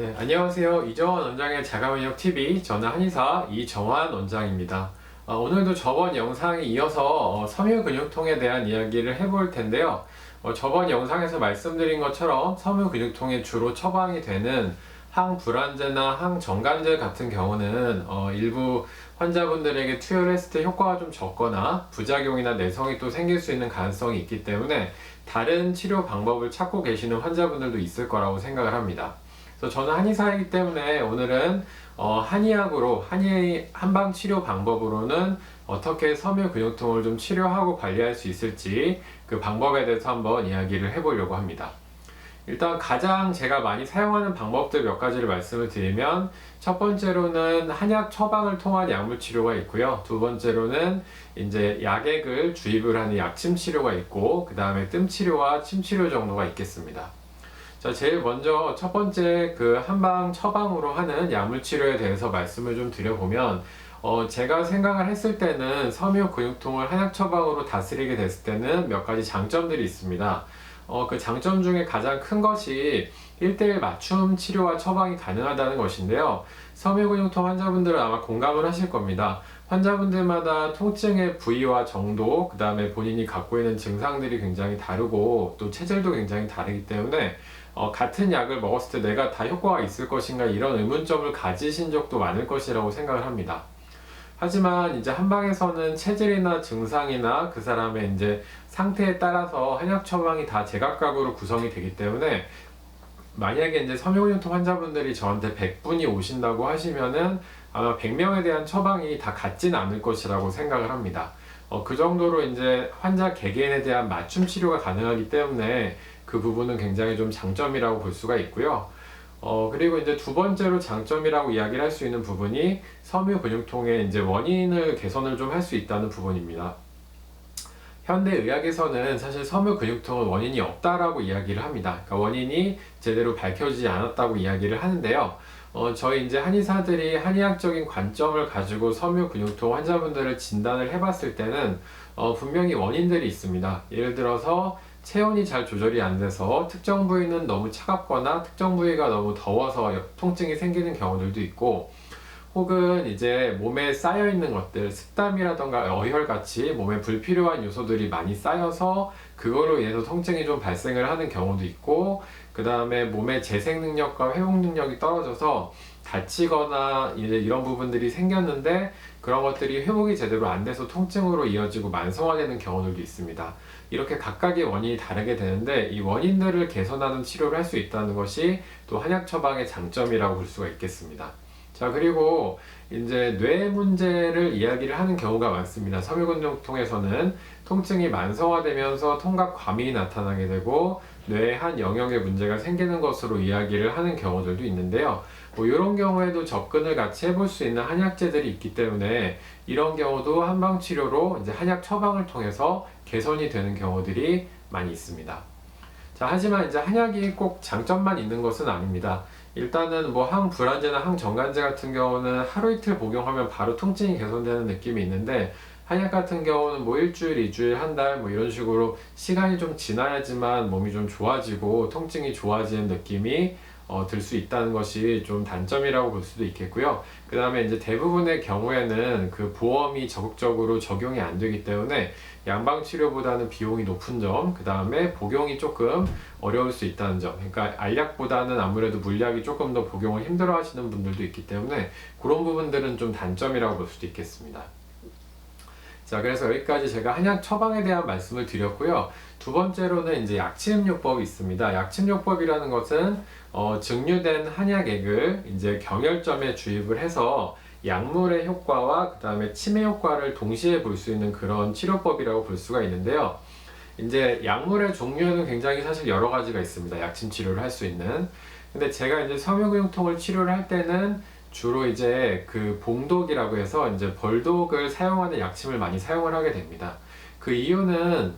네, 안녕하세요. 이정환 원장의 자가면역TV, 저는 한의사 이정환 원장입니다. 오늘도 저번 영상에 이어서 섬유근육통에 대한 이야기를 해볼 텐데요. 저번 영상에서 말씀드린 것처럼 섬유근육통에 주로 처방이 되는 항불안제나 항정관제 같은 경우는 일부 환자분들에게 투여를 했을 때 효과가 좀 적거나 부작용이나 내성이 또 생길 수 있는 가능성이 있기 때문에 다른 치료 방법을 찾고 계시는 환자분들도 있을 거라고 생각을 합니다. 그래서 저는 한의사이기 때문에 오늘은 한의학으로 한의 한방 치료 방법으로는 어떻게 섬유근육통을 좀 치료하고 관리할 수 있을지 그 방법에 대해서 한번 이야기를 해보려고 합니다. 일단 가장 제가 많이 사용하는 방법들 몇 가지를 말씀을 드리면, 첫 번째로는 한약 처방을 통한 약물 치료가 있고요. 두 번째로는 이제 약액을 주입을 하는 약침 치료가 있고, 그 다음에 뜸 치료와 침 치료 정도가 있겠습니다. 자, 제일 먼저 첫 번째 그 한방 처방으로 하는 약물 치료에 대해서 말씀을 좀 드려보면, 제가 생각을 했을 때는 섬유 근육통을 한약 처방으로 다스리게 됐을 때는 몇 가지 장점들이 있습니다. 그 장점 중에 가장 큰 것이 1:1 맞춤 치료와 처방이 가능하다는 것인데요. 섬유 근육통 환자분들은 아마 공감을 하실 겁니다. 환자분들마다 통증의 부위와 정도, 그 다음에 본인이 갖고 있는 증상들이 굉장히 다르고 또 체질도 굉장히 다르기 때문에 같은 약을 먹었을 때 내가 다 효과가 있을 것인가 이런 의문점을 가지신 적도 많을 것이라고 생각을 합니다. 하지만 이제 한방에서는 체질이나 증상이나 그 사람의 이제 상태에 따라서 한약 처방이 다 제각각으로 구성이 되기 때문에, 만약에 이제 섬유근육통 환자분들이 저한테 100분이 오신다고 하시면은 아마 100명에 대한 처방이 다 같지는 않을 것이라고 생각을 합니다. 그 정도로 이제 환자 개개인에 대한 맞춤 치료가 가능하기 때문에 그 부분은 굉장히 좀 장점이라고 볼 수가 있고요. 그리고 이제 두 번째로 장점이라고 이야기를 할 수 있는 부분이 섬유근육통의 이제 원인을 개선을 좀 할 수 있다는 부분입니다. 현대의학에서는 사실 섬유근육통은 원인이 없다라고 이야기를 합니다. 그러니까 원인이 제대로 밝혀지지 않았다고 이야기를 하는데요. 저희 이제 한의사들이 한의학적인 관점을 가지고 섬유근육통 환자분들을 진단을 해봤을 때는 분명히 원인들이 있습니다. 예를 들어서 체온이 잘 조절이 안 돼서 특정 부위는 너무 차갑거나 특정 부위가 너무 더워서 통증이 생기는 경우들도 있고, 혹은 이제 몸에 쌓여 있는 것들, 습담이라던가 어혈같이 몸에 불필요한 요소들이 많이 쌓여서 그거로 인해서 통증이 좀 발생을 하는 경우도 있고, 그 다음에 몸의 재생 능력과 회복 능력이 떨어져서 다치거나 이제 이런 부분들이 생겼는데 그런 것들이 회복이 제대로 안 돼서 통증으로 이어지고 만성화되는 경우들도 있습니다. 이렇게 각각의 원인이 다르게 되는데, 이 원인들을 개선하는 치료를 할 수 있다는 것이 또 한약 처방의 장점이라고 볼 수가 있겠습니다. 자, 그리고 이제 뇌 문제를 이야기를 하는 경우가 많습니다. 섬유근육통에서는 통증이 만성화되면서 통각 과민이 나타나게 되고 뇌의 한 영역에 문제가 생기는 것으로 이야기를 하는 경우들도 있는데요. 이런 경우에도 접근을 같이 해볼 수 있는 한약재들이 있기 때문에 이런 경우도 한방치료로 이제 한약 처방을 통해서 개선이 되는 경우들이 많이 있습니다. 자, 하지만 이제 한약이 꼭 장점만 있는 것은 아닙니다. 일단은 뭐 항불안제나 항정관제 같은 경우는 하루 이틀 복용하면 바로 통증이 개선되는 느낌이 있는데, 한약 같은 경우는 뭐 일주일, 이주일, 한 달 뭐 이런 식으로 시간이 좀 지나야지만 몸이 좀 좋아지고 통증이 좋아지는 느낌이 들 수 있다는 것이 좀 단점이라고 볼 수도 있겠고요. 그 다음에 이제 대부분의 경우에는 그 보험이 적극적으로 적용이 안 되기 때문에 양방치료보다는 비용이 높은 점, 그 다음에 복용이 조금 어려울 수 있다는 점, 그러니까 알약보다는 아무래도 물약이 조금 더 복용을 힘들어 하시는 분들도 있기 때문에 그런 부분들은 좀 단점이라고 볼 수도 있겠습니다. 자, 그래서 여기까지 제가 한약 처방에 대한 말씀을 드렸고요. 두 번째로는 이제 약침요법이 있습니다. 약침요법이라는 것은 증류된 한약액을 이제 경혈점에 주입을 해서 약물의 효과와 그 다음에 침의 효과를 동시에 볼 수 있는 그런 치료법이라고 볼 수가 있는데요. 이제 약물의 종류에는 굉장히 사실 여러 가지가 있습니다. 약침 치료를 할 수 있는. 근데 제가 이제 섬유근육통을 치료를 할 때는 주로 이제 그 봉독이라고 해서 이제 벌독을 사용하는 약침을 많이 사용을 하게 됩니다. 그 이유는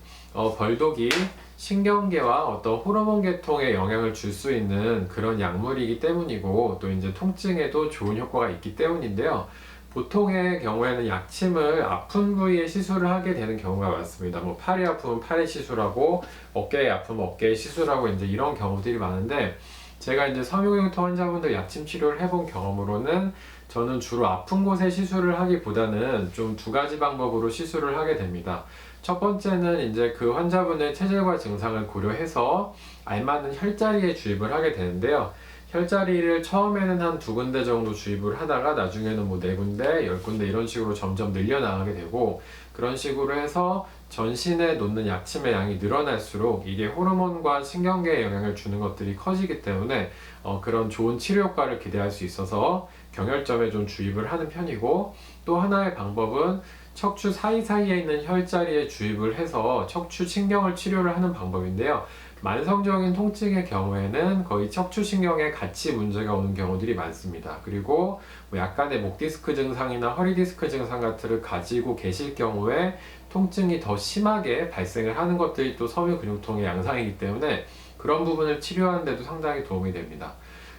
벌독이 신경계와 어떤 호르몬 계통에 영향을 줄 수 있는 그런 약물이기 때문이고, 또 이제 통증에도 좋은 효과가 있기 때문인데요. 보통의 경우에는 약침을 아픈 부위에 시술을 하게 되는 경우가 많습니다. 뭐 팔이 아프면 팔에 시술하고, 어깨에 아프면 어깨에 시술하고, 이제 이런 경우들이 많은데, 제가 이제 섬유근육통 환자분들 약침 치료를 해본 경험으로는 저는 주로 아픈 곳에 시술을 하기보다는 좀 두 가지 방법으로 시술을 하게 됩니다. 첫 번째는 이제 그 환자분의 체질과 증상을 고려해서 알맞는 혈자리에 주입을 하게 되는데요. 혈자리를 처음에는 한 두 군데 정도 주입을 하다가 나중에는 뭐 네 군데, 열 군데 이런 식으로 점점 늘려나가게 되고, 그런 식으로 해서 전신에 놓는 약침의 양이 늘어날수록 이게 호르몬과 신경계에 영향을 주는 것들이 커지기 때문에 그런 좋은 치료 효과를 기대할 수 있어서 경혈점에 좀 주입을 하는 편이고, 또 하나의 방법은 척추 사이사이에 있는 혈자리에 주입을 해서 척추 신경을 치료를 하는 방법인데요. 만성적인 통증의 경우에는 거의 척추신경에 같이 문제가 오는 경우들이 많습니다. 그리고 뭐 약간의 목 디스크 증상이나 허리 디스크 증상 같은 걸 가지고 계실 경우에 통증이 더 심하게 발생을 하는 것들이 또 섬유근육통의 양상이기 때문에 그런 부분을 치료하는 데도 상당히 도움이 됩니다.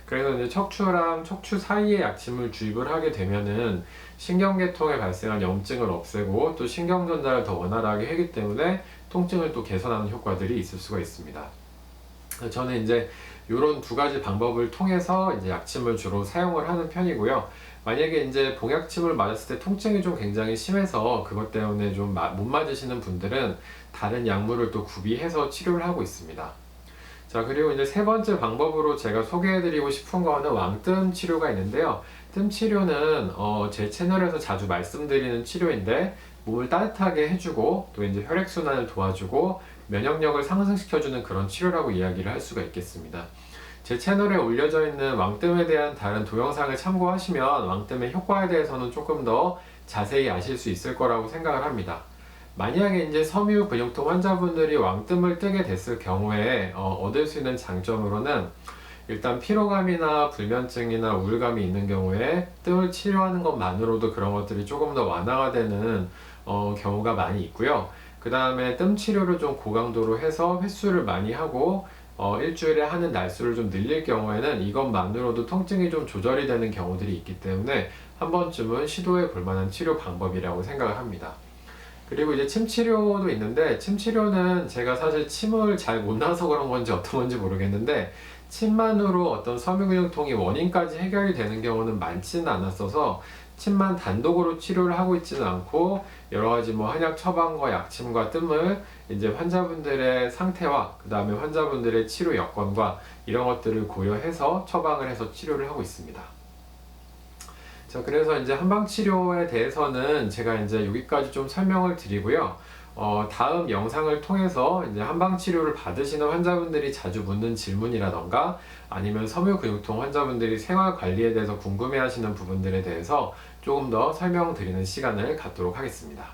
그래서 이제 척추랑 척추 사이에 약침을 주입을 하게 되면은 신경계통에 발생한 염증을 없애고 또 신경 전달을 더 원활하게 하기 때문에 통증을 또 개선하는 효과들이 있을 수가 있습니다. 저는 이제 이런 두 가지 방법을 통해서 이제 약침을 주로 사용을 하는 편이고요. 만약에 이제 봉약침을 맞았을 때 통증이 좀 굉장히 심해서 그것 때문에 좀 못 맞으시는 분들은 다른 약물을 또 구비해서 치료를 하고 있습니다. 자, 그리고 이제 세 번째 방법으로 제가 소개해드리고 싶은 거는 왕뜸 치료가 있는데요. 뜸 치료는 제 채널에서 자주 말씀드리는 치료인데, 몸을 따뜻하게 해주고 또 이제 혈액순환을 도와주고 면역력을 상승시켜주는 그런 치료라고 이야기를 할 수가 있겠습니다. 제 채널에 올려져 있는 왕뜸에 대한 다른 동영상을 참고하시면 왕뜸의 효과에 대해서는 조금 더 자세히 아실 수 있을 거라고 생각을 합니다. 만약에 이제 섬유 근육통 환자분들이 왕뜸을 뜨게 됐을 경우에 얻을 수 있는 장점으로는 일단 피로감이나 불면증이나 우울감이 있는 경우에 뜸을 치료하는 것만으로도 그런 것들이 조금 더 완화가 되는 경우가 많이 있고요. 그 다음에 뜸 치료를 좀 고강도로 해서 횟수를 많이 하고 일주일에 하는 날수를 좀 늘릴 경우에는 이것만으로도 통증이 좀 조절이 되는 경우들이 있기 때문에 한 번쯤은 시도해 볼 만한 치료 방법이라고 생각을 합니다. 그리고 이제 침 치료도 있는데, 침 치료는 제가 사실 침을 잘 못 놔서 그런 건지 어떤 건지 모르겠는데 침만으로 어떤 섬유근육통이 원인까지 해결이 되는 경우는 많지는 않았어서 침만 단독으로 치료를 하고 있지는 않고 여러 가지 뭐 한약 처방과 약침과 뜸을 이제 환자분들의 상태와 그 다음에 환자분들의 치료 여건과 이런 것들을 고려해서 처방을 해서 치료를 하고 있습니다. 자, 그래서 이제 한방치료에 대해서는 제가 이제 여기까지 좀 설명을 드리고요. 다음 영상을 통해서 이제 한방치료를 받으시는 환자분들이 자주 묻는 질문이라던가 아니면 섬유근육통 환자분들이 생활관리에 대해서 궁금해하시는 부분들에 대해서 조금 더 설명드리는 시간을 갖도록 하겠습니다.